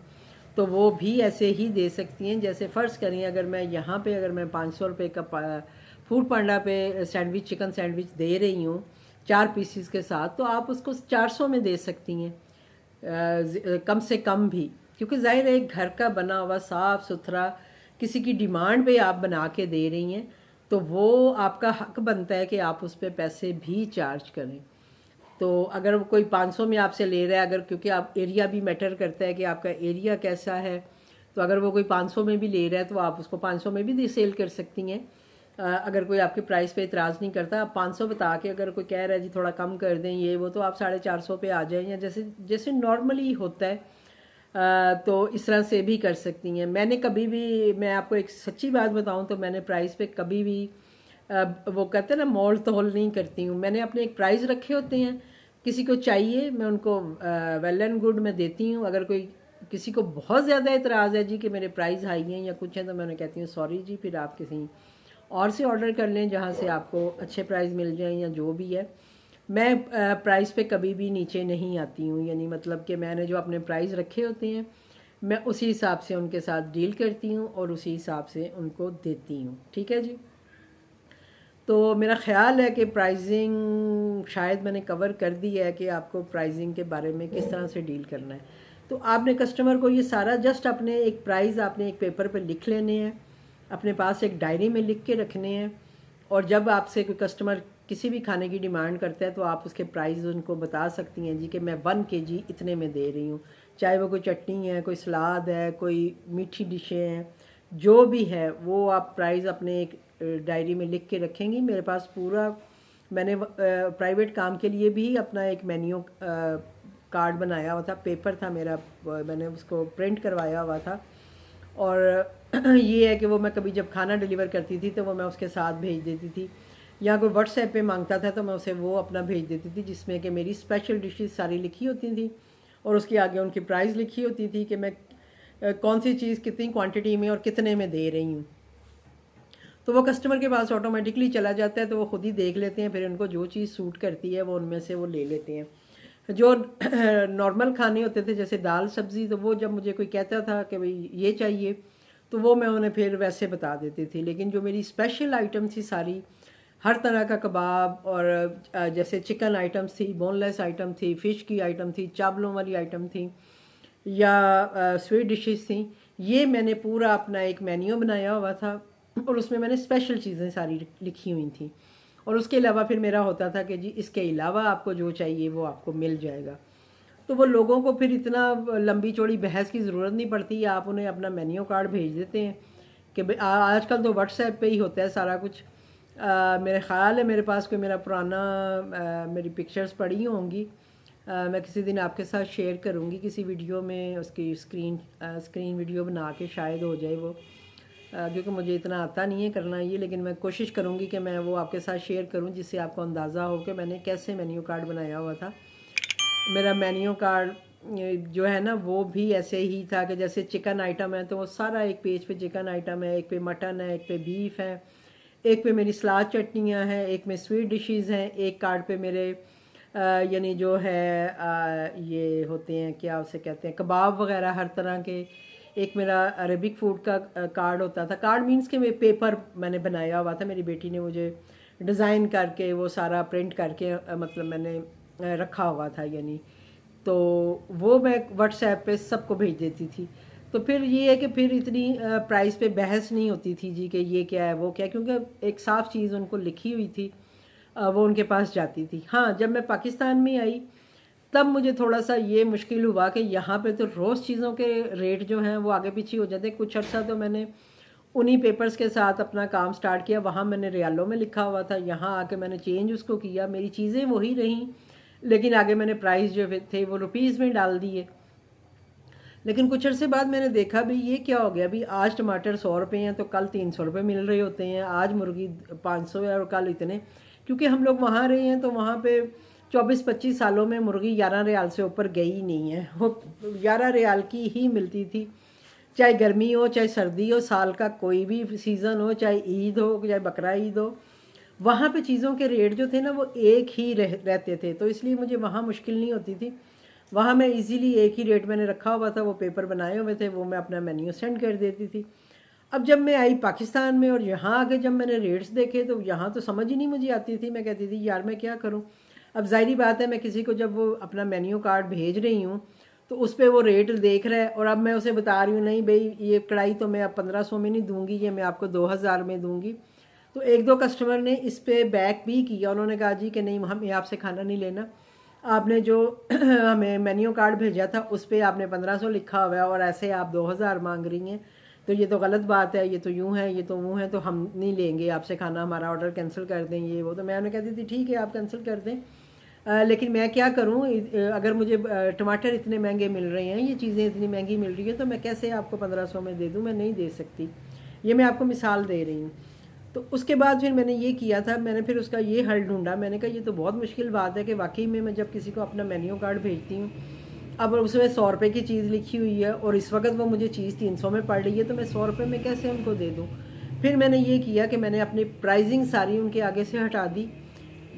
A: तो वो भी ऐसे ही दे सकती हैं। जैसे फ़र्ज़ करें अगर मैं यहाँ पे अगर मैं 500 रुपये का फूड पांडा पे सैंडविच, चिकन सैंडविच दे रही हूँ 4 पीसीस के साथ, तो आप उसको 400 में दे सकती हैं, कम से कम भी, क्योंकि ज़ाहिर है एक घर का बना हुआ साफ़ सुथरा किसी की डिमांड पे आप बना के दे रही हैं, तो वो आपका हक बनता है कि आप उस पर पैसे भी चार्ज करें। तो अगर वो कोई 500 में आपसे ले रहा है, अगर, क्योंकि आप एरिया भी मैटर करता है कि आपका एरिया कैसा है, तो अगर वो कोई 500 में भी ले रहा है तो आप उसको 500 में भी सेल कर सकती हैं। अगर कोई आपके प्राइस पे इतराज़ नहीं करता, आप 500 बता के अगर कोई कह रहा है जी थोड़ा कम कर दें ये वो, तो आप 450 पे आ जाएं, या जैसे जैसे नॉर्मली होता है। तो इस तरह से भी कर सकती हैं। मैंने कभी भी, मैं आपको एक सच्ची बात बताऊं तो मैंने प्राइस पे कभी भी वो कहते हैं ना मोल तोल नहीं करती हूँ। मैंने अपने एक प्राइस रखे होते हैं, किसी को चाहिए मैं उनको वेल एंड गुड मैं देती हूँ। अगर कोई किसी को बहुत ज़्यादा इतराज़ है जी कि मेरे प्राइस हाई हैं या कुछ है, तो मैं उन्हें कहती हूँ सॉरी जी, फिर आप किसी और से ऑर्डर कर लें जहाँ से आपको अच्छे प्राइस मिल जाएं या जो भी है। मैं प्राइस पे कभी भी नीचे नहीं आती हूँ, यानी मतलब कि मैंने जो अपने प्राइस रखे होते हैं मैं उसी हिसाब से उनके साथ डील करती हूँ और उसी हिसाब से उनको देती हूँ। ठीक है जी। तो मेरा ख़्याल है कि प्राइसिंग शायद मैंने कवर कर दी है कि आपको प्राइसिंग के बारे में किस तरह से डील करना है। तो आपने कस्टमर को ये सारा जस्ट अपने एक प्राइस आपने एक पेपर पे लिख लेने हैं, अपने पास एक डायरी में लिख के रखने हैं, और जब आपसे कोई कस्टमर किसी भी खाने की डिमांड करता है तो आप उसके प्राइस उनको बता सकती हैं जी कि मैं 1 केजी इतने में दे रही हूँ। चाहे वो कोई चटनी है, कोई सलाद है, कोई मीठी डिशें हैं, जो भी है वो आप प्राइस अपने एक डायरी में लिख के रखेंगी। मेरे पास पूरा, मैंने प्राइवेट काम के लिए भी अपना एक मेन्यू कार्ड बनाया हुआ था, पेपर था मेरा, मैंने उसको प्रिंट करवाया हुआ था। और ये है कि वो मैं कभी जब खाना डिलीवर करती थी तो वो मैं उसके साथ भेज देती थी, या कोई व्हाट्सएप पे मांगता था तो मैं उसे वो अपना भेज देती थी, जिसमें कि मेरी स्पेशल डिशेस सारी लिखी होती थी और उसके आगे उनकी प्राइस लिखी होती थी कि मैं कौन सी चीज़ कितनी क्वांटिटी में और कितने में दे रही हूँ। तो वो कस्टमर के पास ऑटोमेटिकली चला जाता है, तो वो खुद ही देख लेते हैं, फिर उनको जो चीज़ सूट करती है वो उनमें से वो ले लेते हैं। जो नॉर्मल खाने होते थे जैसे दाल सब्ज़ी, तो वो जब मुझे कोई कहता था कि भाई ये चाहिए तो वो मैं उन्हें फिर वैसे बता देती थी। लेकिन जो मेरी स्पेशल आइटम थी सारी, हर तरह का कबाब, और जैसे चिकन आइटम्स थी, बोनलेस आइटम थी, फ़िश की आइटम थी, चावलों वाली आइटम थी, या स्वीट डिशेस थी, ये मैंने पूरा अपना एक मेन्यू बनाया हुआ था और उसमें मैंने स्पेशल चीज़ें सारी लिखी हुई थी। और उसके अलावा फिर मेरा होता था कि जी इसके अलावा आपको जो चाहिए वो आपको मिल जाएगा। तो वो लोगों को फिर इतना लंबी चौड़ी बहस की ज़रूरत नहीं पड़ती, आप उन्हें अपना मेन्यू कार्ड भेज देते हैं कि भाई आजकल तो व्हाट्सएप पे ही होता है सारा कुछ। मेरे ख़्याल है मेरे पास कोई मेरा पुराना मेरी पिक्चर्स पड़ी होंगी, मैं किसी दिन आपके साथ शेयर करूँगी किसी वीडियो में, उसकी स्क्रीन वीडियो बना के शायद हो जाए वो, क्योंकि मुझे इतना आता नहीं है करना ये, लेकिन मैं कोशिश करूँगी कि मैं वो आपके साथ शेयर करूँ जिससे आपको अंदाज़ा हो कि मैंने कैसे मेन्यू कार्ड बनाया हुआ था। मेरा मेन्यू कार्ड जो है ना वो भी ऐसे ही था कि जैसे चिकन आइटम है तो वो सारा एक पेज पे चिकन आइटम है, एक पे मटन है, एक पे बीफ है, एक पे मेरी सलाद चटनियाँ हैं, एक में स्वीट डिशेस हैं, एक कार्ड पे मेरे यानी जो है ये होते हैं क्या उसे कहते हैं कबाब वगैरह हर तरह के, एक मेरा अरेबिक फूड का कार्ड होता था। कार्ड मीन्स के पेपर मैंने बनाया हुआ था, मेरी बेटी ने मुझे डिज़ाइन करके वो सारा प्रिंट करके मतलब मैंने रखा हुआ था, यानी तो वो मैं व्हाट्सएप पे सबको भेज देती थी। तो फिर ये है कि फिर इतनी प्राइस पे बहस नहीं होती थी जी कि ये क्या है वो क्या है, क्योंकि एक साफ़ चीज़ उनको लिखी हुई थी, वो उनके पास जाती थी। हाँ, जब मैं पाकिस्तान में आई तब मुझे थोड़ा सा ये मुश्किल हुआ कि यहाँ पे तो रोज़ चीज़ों के रेट जो हैं वो आगे पीछे हो जाते हैं। कुछ अर्सा तो मैंने उन्हीं पेपर्स के साथ अपना काम स्टार्ट किया, वहाँ मैंने रियालों में लिखा हुआ था, यहाँ आके मैंने चेंज उसको किया, मेरी चीज़ें वही रहीं, लेकिन आगे मैंने प्राइस जो थे वो रुपीज़ में डाल दिए। लेकिन कुछ अर्से बाद मैंने देखा भी ये क्या हो गया, भी आज टमाटर 100 रुपये हैं तो कल 300 रुपये मिल रहे होते हैं, आज मुर्गी 500 है और कल इतने। क्योंकि हम लोग वहाँ रहे हैं तो वहाँ पे 24-25 सालों में मुर्गी 11 रियाल से ऊपर गई नहीं है, वो 11 रियाल की ही मिलती थी, चाहे गर्मी हो चाहे सर्दी हो, साल का कोई भी सीज़न हो, चाहे ईद हो चाहे बकरा ईद हो, वहाँ पे चीज़ों के रेट जो थे ना वो एक ही रहते थे। तो इसलिए मुझे वहाँ मुश्किल नहीं होती थी, वहाँ मैं इजीली एक ही रेट मैंने रखा हुआ था, वो पेपर बनाए हुए थे, वो मैं अपना मेन्यू सेंड कर देती थी। अब जब मैं आई पाकिस्तान में और यहाँ आके जब मैंने रेट्स देखे तो यहाँ तो समझ ही नहीं मुझे आती थी। मैं कहती थी यार मैं क्या करूँ। अब ज़ाहिरी बात है मैं किसी को जब वो अपना मेन्यू कार्ड भेज रही हूँ तो उस पर वो रेट देख रहा है और अब मैं उसे बता रही हूँ नहीं भाई ये कढ़ाई तो मैं अब 1500 में नहीं दूँगी, ये मैं आपको 2000 में दूँगी। तो एक दो कस्टमर ने इस पर बैक भी किया, उन्होंने कहा जी कि नहीं हमें आपसे खाना नहीं लेना, आपने जो हमें मेन्यू कार्ड भेजा था उस पर आपने 1500 लिखा हुआ है और ऐसे आप 2000 मांग रही हैं, तो ये तो गलत बात है, ये तो यूँ है ये तो वो है, तो हम नहीं लेंगे आपसे खाना, हमारा ऑर्डर कैंसिल कर दें ये वो। तो मैं उन्हें कहती थी ठीक है आप कैंसिल कर दें, लेकिन मैं क्या करूँ, अगर मुझे टमाटर इतने महंगे मिल रहे हैं, ये चीज़ें इतनी महंगी मिल रही है, तो मैं कैसे आपको 1500 में दे दूँ, मैं नहीं दे सकती। ये मैं आपको मिसाल दे रही हूँ। तो उसके बाद फिर मैंने ये किया था, मैंने फिर उसका ये हल ढूंढा। मैंने कहा ये तो बहुत मुश्किल बात है कि वाकई में मैं जब किसी को अपना मेन्यू कार्ड भेजती हूँ, अब उसमें 100 रुपये की चीज़ लिखी हुई है और इस वक्त वो मुझे चीज़ 300 में पड़ रही है, तो मैं 100 रुपये में कैसे उनको दे दूँ। फिर मैंने ये किया कि मैंने अपनी प्राइसिंग सारी उनके आगे से हटा दी।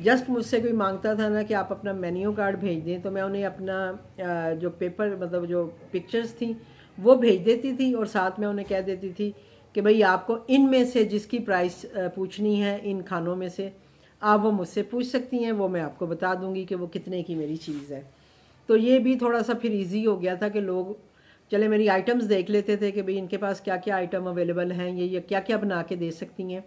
A: जस्ट मुझसे कोई मांगता था ना कि आप अपना मेन्यू कार्ड भेज दें, तो मैं उन्हें अपना जो पेपर मतलब जो पिक्चर्स थी वो भेज देती थी और साथ में उन्हें कह देती थी कि भाई आपको इनमें से जिसकी प्राइस पूछनी है इन खानों में से आप वो मुझसे पूछ सकती हैं, वो मैं आपको बता दूंगी कि वो कितने की मेरी चीज़ है। तो ये भी थोड़ा सा फिर इजी हो गया था कि लोग चले मेरी आइटम्स देख लेते थे कि भाई इनके पास क्या क्या आइटम अवेलेबल हैं, ये क्या क्या बना के दे सकती हैं।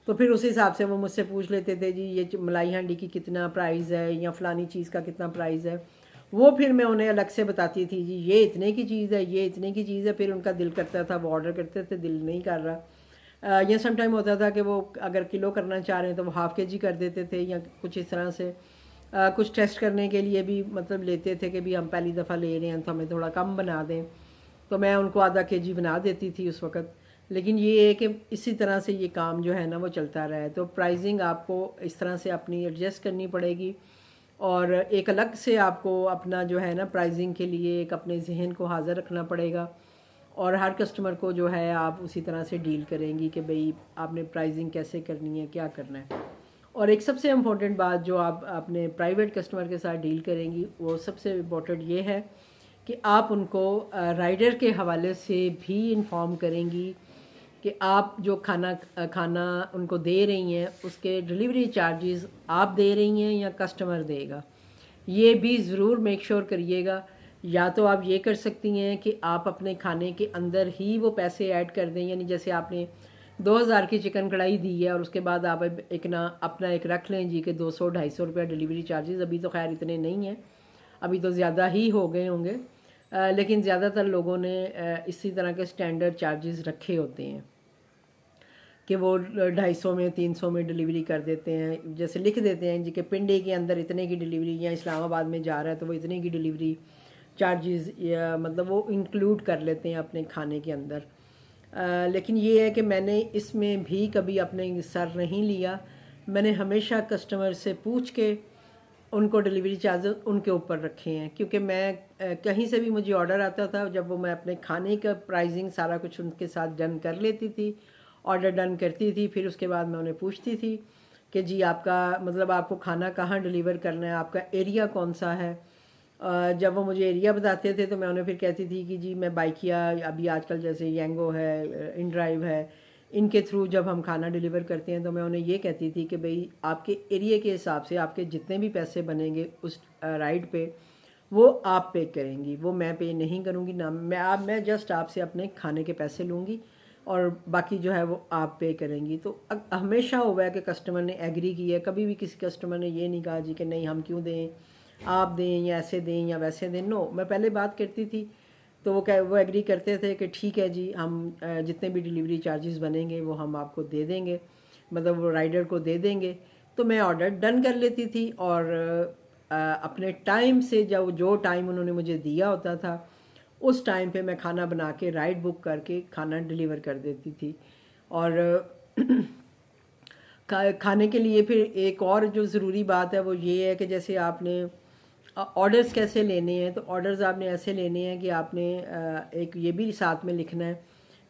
A: तो फिर उस हिसाब से वो मुझसे पूछ लेते थे जी ये मलाई हांडी की कितना प्राइस है या फ़लानी चीज़ का कितना प्राइस है। वो फिर मैं उन्हें अलग से बताती थी जी ये इतने की चीज़ है, ये इतने की चीज़ है। फिर उनका दिल करता था वो ऑर्डर करते थे, दिल नहीं कर रहा। या सम टाइम होता था कि वो अगर किलो करना चाह रहे हैं तो वो हाफ़ के जी कर देते थे या कुछ इस तरह से। कुछ टेस्ट करने के लिए भी मतलब लेते थे कि भी हम पहली दफ़ा ले रहे हैं तो हमें थोड़ा कम बना दें, तो मैं उनको आधा केजी बना देती थी उस वक़्त। लेकिन ये है कि इसी तरह से ये काम जो है ना वो चलता रहा है। तो प्राइसिंग आपको इस तरह से अपनी एडजस्ट करनी पड़ेगी और एक अलग से आपको अपना जो है ना प्राइसिंग के लिए एक अपने जहन को हाज़िर रखना पड़ेगा और हर कस्टमर को जो है आप उसी तरह से डील करेंगी कि भाई आपने प्राइसिंग कैसे करनी है, क्या करना है। और एक सबसे इम्पोर्टेंट बात जो आप अपने प्राइवेट कस्टमर के साथ डील करेंगी वो सबसे इम्पोर्टेंट ये है कि आप उनको राइडर के हवाले से भी इन्फॉर्म करेंगी कि आप जो खाना उनको दे रही हैं उसके डिलीवरी चार्जेस आप दे रही हैं या कस्टमर देगा। ये भी ज़रूर मेक श्योर करिएगा। या तो आप ये कर सकती हैं कि आप अपने खाने के अंदर ही वो पैसे ऐड कर दें, यानी जैसे आपने 2000 की चिकन कढ़ाई दी है और उसके बाद आप एक ना अपना एक रख लें जी कि 200-250 रुपया डिलीवरी चार्जेस। अभी तो खैर इतने नहीं हैं, अभी तो ज़्यादा ही हो गए होंगे, लेकिन ज़्यादातर लोगों ने इसी तरह के स्टैंडर्ड चार्जेस रखे होते हैं कि वो 250 में 300 में डिलीवरी कर देते हैं। जैसे लिख देते हैं जी कि पिंडी के अंदर इतने की डिलीवरी या इस्लामाबाद में जा रहा है तो वो इतने की डिलीवरी चार्जेस या मतलब वो इंक्लूड कर लेते हैं अपने खाने के अंदर। लेकिन ये है कि मैंने इसमें भी कभी अपने सर नहीं लिया। मैंने हमेशा कस्टमर से पूछ के उनको डिलीवरी चार्जेस उनके ऊपर रखे हैं, क्योंकि मैं कहीं से भी मुझे ऑर्डर आता था, जब वो मैं अपने खाने का प्राइसिंग सारा कुछ उनके साथ डन कर लेती थी, ऑर्डर डन करती थी, फिर उसके बाद मैं उन्हें पूछती थी कि जी आपका मतलब आपको खाना कहाँ डिलीवर करना है, आपका एरिया कौन सा है। जब वो मुझे एरिया बताते थे तो मैं उन्हें फिर कहती थी कि जी मैं बाइकिया, अभी आजकल जैसे येंगो है, इन ड्राइव है, इनके थ्रू जब हम खाना डिलीवर करते हैं तो मैं उन्हें ये कहती थी कि भाई आपके एरिया के हिसाब से आपके जितने भी पैसे बनेंगे उस राइड पे वो आप पे करेंगी, वो मैं पे नहीं करूँगी ना। मैं जस्ट आपसे अपने खाने के पैसे लूँगी और बाकी जो है वो आप पे करेंगी। तो हमेशा हुआ है कि कस्टमर ने एग्री किया है, कभी भी किसी कस्टमर ने ये नहीं कहा जी कि नहीं हम क्यों दें, आप दें या ऐसे दें या वैसे दें। नो, मैं पहले बात करती थी तो वो एग्री करते थे कि ठीक है जी, हम जितने भी डिलीवरी चार्जेस बनेंगे वो हम आपको दे देंगे, मतलब वो राइडर को दे देंगे। तो मैं ऑर्डर डन कर लेती थी और अपने टाइम से जब जो टाइम उन्होंने मुझे दिया होता था उस टाइम पे मैं खाना बना के राइड बुक करके खाना डिलीवर कर देती थी। और खाने के लिए फिर एक और जो ज़रूरी बात है वो ये है कि जैसे आपने ऑर्डर्स कैसे लेने हैं, तो ऑर्डर्स आपने ऐसे लेने हैं कि आपने एक ये भी साथ में लिखना है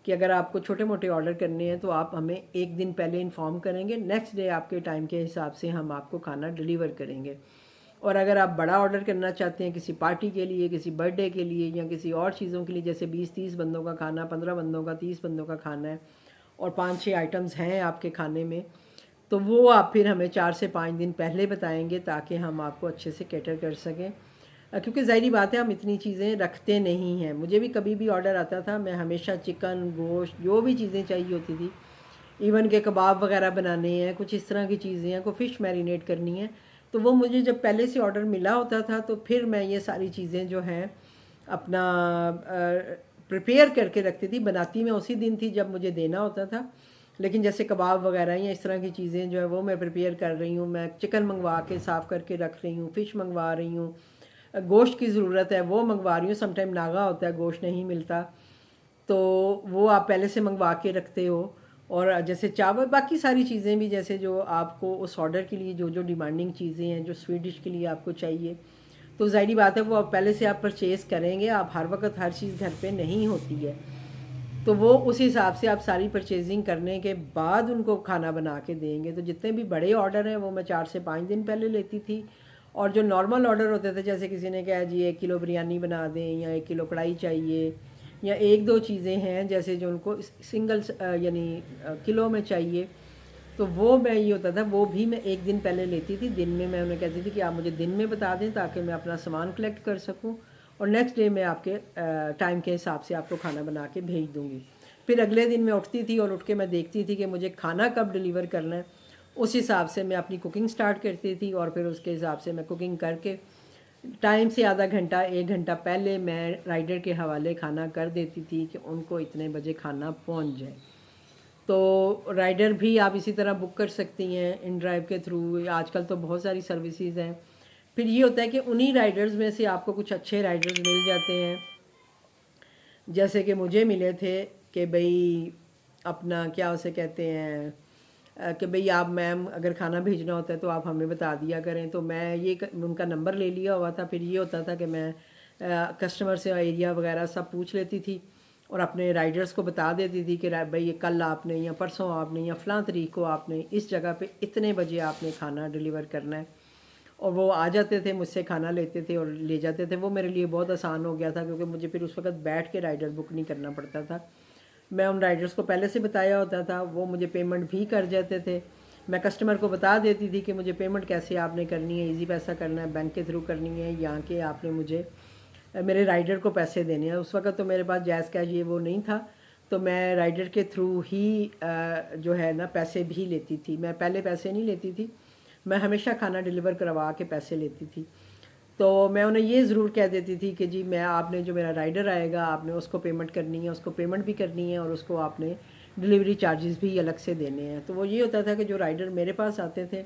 A: कि अगर आपको छोटे मोटे ऑर्डर करने हैं तो आप हमें एक दिन पहले इन्फॉर्म करेंगे, नेक्स्ट डे आपके टाइम के हिसाब से हम आपको खाना डिलीवर करेंगे। और अगर आप बड़ा ऑर्डर करना चाहते हैं किसी पार्टी के लिए, किसी बर्थडे के लिए या किसी और चीज़ों के लिए, जैसे 20-30 बंदों का खाना, 15 बंदों का, 30 बंदों का खाना है और 5-6 आइटम्स हैं आपके खाने में, तो वो आप फिर हमें 4 से 5 दिन पहले बताएंगे ताकि हम आपको अच्छे से कैटर कर सकें। क्योंकि ज़ाहिरी बात है हम इतनी चीज़ें रखते नहीं हैं। मुझे भी कभी भी ऑर्डर आता था, मैं हमेशा चिकन, गोश्त, जो भी चीज़ें चाहिए होती थी, इवन के कबाब वगैरह बनाने हैं, कुछ इस तरह की चीज़ें हैं, कोई फ़िश मैरिनेट करनी है, तो वो मुझे जब पहले से ऑर्डर मिला होता था तो फिर मैं ये सारी चीज़ें जो हैं अपना प्रिपेयर करके रखती थी। बनाती मैं उसी दिन थी जब मुझे देना होता था, लेकिन जैसे कबाब वगैरह या इस तरह की चीज़ें जो है वो मैं प्रिपेयर कर रही हूँ। मैं चिकन मंगवा के साफ़ करके रख रही हूँ, फ़िश मंगवा रही हूँ, गोश्त की ज़रूरत है वो मंगवा रही हूँ। समटाइम नागा होता है, गोश्त नहीं मिलता, तो वो आप पहले से मंगवा के रखते हो। और जैसे चावल, बाकी सारी चीज़ें भी, जैसे जो आपको उस ऑर्डर के लिए जो जो डिमांडिंग चीज़ें हैं, जो स्वीट डिश के लिए आपको चाहिए, तो ज़ाहिरी बात है वो आप पहले से आप परचेज़ करेंगे। आप हर वक्त हर चीज़ घर पे नहीं होती है, तो वो उस हिसाब से आप सारी परचेजिंग करने के बाद उनको खाना बना के देंगे। तो जितने भी बड़े ऑर्डर हैं वो मैं 4 से 5 दिन पहले लेती थी, और जो नॉर्मल ऑर्डर होते थे, जैसे किसी ने कहा जी 1 किलो बिरयानी बना दें या 1 किलो कढ़ाई चाहिए या 1-2 चीज़ें हैं जैसे जो उनको सिंगल यानी किलो में चाहिए, तो वो मैं ये होता था वो भी मैं एक दिन पहले लेती थी। दिन में मैं उन्हें कहती थी कि आप मुझे दिन में बता दें ताकि मैं अपना सामान कलेक्ट कर सकूं, और नेक्स्ट डे मैं आपके टाइम के हिसाब से आपको खाना बना के भेज दूंगी। फिर अगले दिन मैं उठती थी और उठ के मैं देखती थी कि मुझे खाना कब डिलीवर करना है, उस हिसाब से मैं अपनी कुकिंग स्टार्ट करती थी। और फिर उसके हिसाब से मैं कुकिंग करके टाइम से आधा घंटा 1 घंटा पहले मैं राइडर के हवाले खाना कर देती थी कि उनको इतने बजे खाना पहुंच जाए। तो राइडर भी आप इसी तरह बुक कर सकती हैं इन ड्राइव के थ्रू। आजकल तो बहुत सारी सर्विसेज हैं। फिर ये होता है कि उन्हीं राइडर्स में से आपको कुछ अच्छे राइडर्स मिल जाते हैं, जैसे कि मुझे मिले थे कि भाई अपना क्या उसे कहते हैं कि भाई आप मैम अगर खाना भेजना होता है तो आप हमें बता दिया करें। तो मैं उनका नंबर ले लिया हुआ था। फिर ये होता था कि मैं कस्टमर से एरिया वगैरह सब पूछ लेती थी और अपने राइडर्स को बता देती थी कि भाई ये कल आपने या परसों आपने या फ़लाँ तारीख को आपने इस जगह पे इतने बजे आपने खाना डिलीवर करना है। और वो आ जाते थे, मुझसे खाना लेते थे और ले जाते थे। वो मेरे लिए बहुत आसान हो गया था क्योंकि मुझे फिर उस वक्त बैठ के राइडर बुक नहीं करना पड़ता था। मैं उन राइडर्स को पहले से बताया होता था, वो मुझे पेमेंट भी कर जाते थे। मैं कस्टमर को बता देती थी कि मुझे पेमेंट कैसे आपने करनी है, इजी पैसा करना है, बैंक के थ्रू करनी है, यहाँ के आपने मुझे मेरे राइडर को पैसे देने हैं। उस वक्त तो मेरे पास जैज़ कैश ये वो नहीं था, तो मैं राइडर के थ्रू ही जो है ना पैसे भी लेती थी। मैं पहले पैसे नहीं लेती थी, मैं हमेशा खाना डिलीवर करवा के पैसे लेती थी। तो मैं उन्हें ये ज़रूर कह देती थी कि जी मैं आपने जो मेरा राइडर आएगा आपने उसको पेमेंट करनी है, उसको पेमेंट भी करनी है और उसको आपने डिलीवरी चार्जेस भी अलग से देने हैं। तो वो ये होता था कि जो राइडर मेरे पास आते थे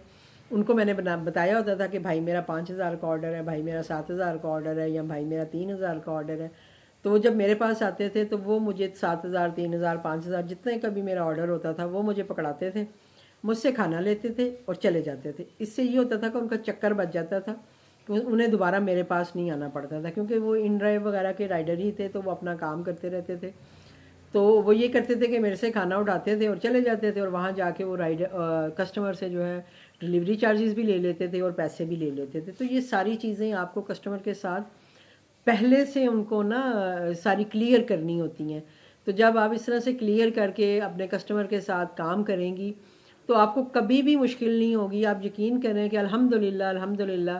A: उनको मैंने बताया होता था कि भाई मेरा 5,000 का ऑर्डर है, भाई मेरा 7,000 का ऑर्डर है, या भाई मेरा 3,000 का ऑर्डर है। तो वो जब मेरे पास आते थे तो वो मुझे 7,000, 3,000, 5,000 जितने का भी मेरा ऑर्डर होता था वो मुझे पकड़ाते थे, मुझसे खाना लेते थे और चले जाते थे। इससे ये होता था कि उनका चक्कर बच जाता था, उन्हें दोबारा मेरे पास नहीं आना पड़ता था, क्योंकि वो इन ड्राइव वगैरह के राइडर ही थे तो वो अपना काम करते रहते थे। तो वो ये करते थे कि मेरे से खाना उठाते थे और चले जाते थे, और वहाँ जाके वो राइडर कस्टमर से जो है डिलीवरी चार्जेस भी ले लेते थे और पैसे भी ले लेते थे। तो ये सारी चीज़ें आपको कस्टमर के साथ पहले से उनको ना सारी क्लियर करनी होती हैं। तो जब आप इस तरह से क्लियर करके अपने कस्टमर के साथ काम करेंगी तो आपको कभी भी मुश्किल नहीं होगी। आप यकीन करें कि अल्हम्दुलिल्लाह अल्हम्दुलिल्लाह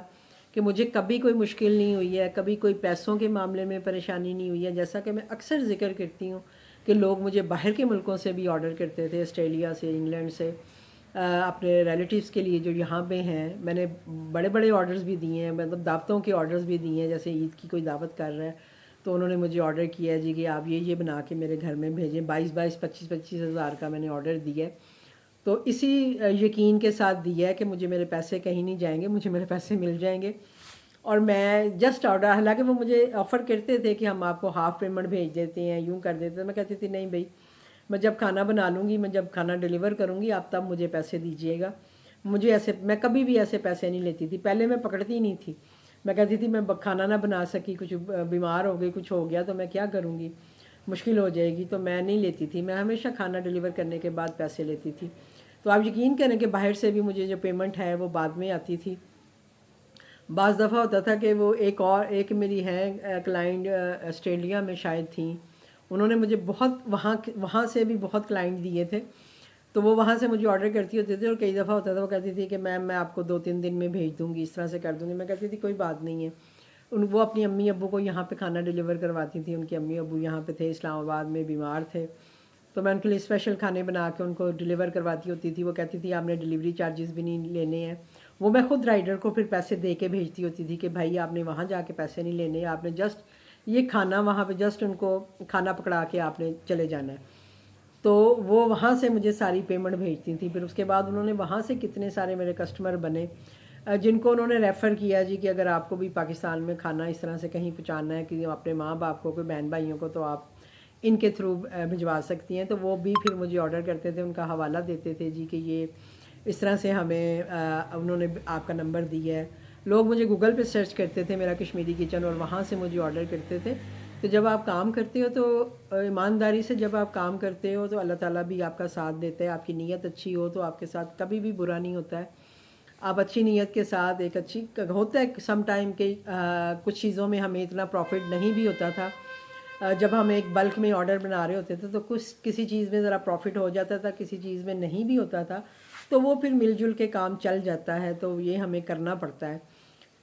A: कि मुझे कभी कोई मुश्किल नहीं हुई है, कभी कोई पैसों के मामले में परेशानी नहीं हुई है। जैसा कि मैं अक्सर ज़िक्र करती हूँ कि लोग मुझे बाहर के मुल्कों से भी ऑर्डर करते थे, ऑस्ट्रेलिया से, इंग्लैंड से, अपने रिलेटिव्स के लिए जो यहाँ पे हैं। मैंने बड़े बड़े ऑर्डर्स भी दिए हैं, मतलब दावतों के ऑर्डर्स भी दिए हैं। जैसे ईद की कोई दावत कर रहा है तो उन्होंने मुझे ऑर्डर किया है जी कि आप ये बना के मेरे घर में भेजें। 22-22, 25-25 हज़ार का मैंने ऑर्डर दिया है। तो इसी यकीन के साथ दिया है कि मुझे मेरे पैसे कहीं नहीं जाएंगे, मुझे मेरे पैसे मिल जाएंगे। और मैं जस्ट ऑर्डर, हालांकि वो मुझे ऑफ़र करते थे कि हम आपको हाफ़ पेमेंट भेज देते हैं, यूँ कर देते हैं। मैं कहती थी नहीं भाई, मैं जब खाना बना लूँगी, मैं जब खाना डिलीवर करूँगी, आप तब मुझे पैसे दीजिएगा। मुझे ऐसे, मैं कभी भी ऐसे पैसे नहीं लेती थी। पहले मैं पकड़ती नहीं थी, मैं कहती थी मैं खाना ना बना सकी, कुछ बीमार हो गई, कुछ हो गया तो मैं क्या करूँगी, मुश्किल हो जाएगी, तो मैं नहीं लेती थी। मैं हमेशा खाना डिलीवर करने के बाद पैसे लेती थी। तो आप यकीन करें कि बाहर से भी मुझे जो पेमेंट है वो बाद में आती थी। बाज़ दफ़ा होता था कि वो एक मेरी है क्लाइंट, ऑस्ट्रेलिया में शायद थी, उन्होंने मुझे बहुत वहाँ से भी बहुत क्लाइंट दिए थे। तो वो वहाँ से मुझे ऑर्डर करती होती थी और कई दफ़ा होता था वो कहती थी कि मैम मैं आपको 2-3 दिन में भेज दूँगी, इस तरह से कर दूँगी। मैं कहती थी कोई बात नहीं है। वो अपनी अम्मी अब्बू को यहाँ पे खाना डिलीवर करवाती थी। उनके अम्मी अब्बू यहाँ पे थे, इस्लामाबाद में बीमार थे, तो मैं उनके लिए स्पेशल खाने बना के उनको डिलीवर करवाती होती थी। वो कहती थी आपने डिलीवरी चार्जेस भी नहीं लेने हैं। वो मैं ख़ुद राइडर को फिर पैसे दे के भेजती होती थी कि भाई आपने वहाँ जाके पैसे नहीं लेने, आपने जस्ट ये खाना वहाँ पे जस्ट उनको खाना पकड़ा के आपने चले जाना है। तो वो वहाँ से मुझे सारी पेमेंट भेजती थी। फिर उसके बाद उन्होंने वहाँ से कितने सारे मेरे कस्टमर बने, जिनको उन्होंने रेफ़र किया जी कि अगर आपको भी पाकिस्तान में खाना इस तरह से कहीं पहुँचाना है कि अपने माँ बाप को, कोई बहन भाइयों को, तो आप इनके थ्रू भिजवा सकती हैं। तो वो भी फिर मुझे ऑर्डर करते थे, उनका हवाला देते थे जी कि ये इस तरह से हमें उन्होंने आपका नंबर दिया है। लोग मुझे गूगल पे सर्च करते थे मेरा कश्मीरी किचन और वहाँ से मुझे ऑर्डर करते थे। तो जब आप काम करते हो तो ईमानदारी से जब आप काम करते हो तो अल्लाह ताला भी आपका साथ देता है। आपकी नीयत अच्छी हो तो आपके साथ कभी भी बुरा नहीं होता है। आप अच्छी नीयत के साथ एक अच्छी होता है सम टाइम के कुछ चीज़ों में हमें इतना प्रॉफिट नहीं भी होता था। जब हम एक बल्क में ऑर्डर बना रहे होते थे तो कुछ किसी चीज़ में ज़रा प्रॉफिट हो जाता था, किसी चीज़ में नहीं भी होता था, तो वो फिर मिलजुल के काम चल जाता है। तो ये हमें करना पड़ता है।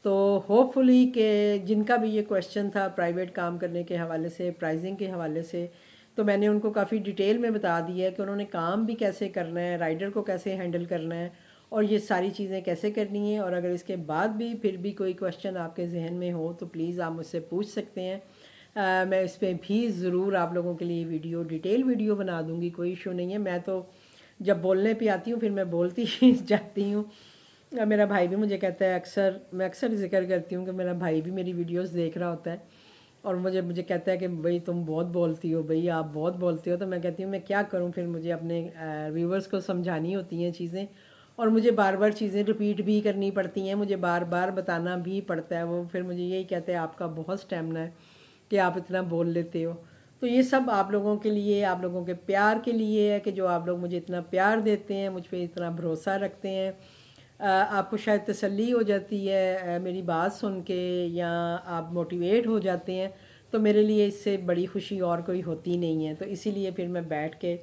A: तो होपफुली कि जिनका भी ये क्वेश्चन था प्राइवेट काम करने के हवाले से, प्राइसिंग के हवाले से, तो मैंने उनको काफ़ी डिटेल में बता दिया है कि उन्होंने काम भी कैसे करना है, राइडर को कैसे हैंडल करना है और ये सारी चीज़ें कैसे करनी है। और अगर इसके बाद भी फिर भी कोई क्वेश्चन आपके जहन में हो तो प्लीज़ आप मुझसे पूछ सकते हैं। मैं इस पर भी ज़रूर आप लोगों के लिए डिटेल वीडियो बना दूँगी, कोई इशू नहीं है। मैं तो जब बोलने पे आती हूँ फिर मैं बोलती ही जाती हूँ। मेरा भाई भी मुझे कहता है, मैं अक्सर ज़िक्र करती हूँ कि मेरा भाई भी मेरी वीडियोस देख रहा होता है और मुझे कहता है कि भाई तुम बहुत बोलती हो, भाई आप बहुत बोलते हो। तो मैं कहती हूँ मैं क्या करूँ, फिर मुझे अपने व्यूवर्स को समझानी होती हैं चीज़ें और मुझे बार बार चीज़ें रिपीट भी करनी पड़ती हैं, मुझे बार बार बताना भी पड़ता है। वो फिर मुझे यही कहते हैं आपका बहुत स्टेमिना है कि आप इतना बोल लेते हो। तो ये सब आप लोगों के लिए, आप लोगों के प्यार के लिए है कि जो आप लोग मुझे इतना प्यार देते हैं, मुझ पर इतना भरोसा रखते हैं। आपको शायद तसल्ली हो जाती है मेरी बात सुन के, या आप मोटिवेट हो जाते हैं, तो मेरे लिए इससे बड़ी खुशी और कोई होती नहीं है। तो इसीलिए फिर मैं बैठ के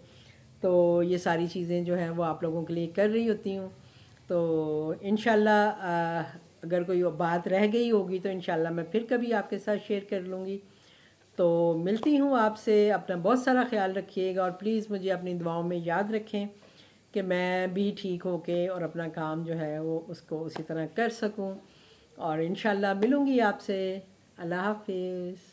A: तो ये सारी चीज़ें जो हैं वो आप लोगों के लिए कर रही होती हूँ। तो इंशाल्लाह अगर कोई बात रह गई होगी तो इंशाल्लाह मैं फिर कभी आपके साथ शेयर कर लूँगी। तो मिलती हूँ आपसे, अपना बहुत सारा ख्याल रखिएगा और प्लीज़ मुझे अपनी दुआओं में याद रखें कि मैं भी ठीक होके और अपना काम जो है वो उसको उसी तरह कर सकूं। और इंशाल्लाह मिलूँगी आपसे। अल्लाह हाफिज़।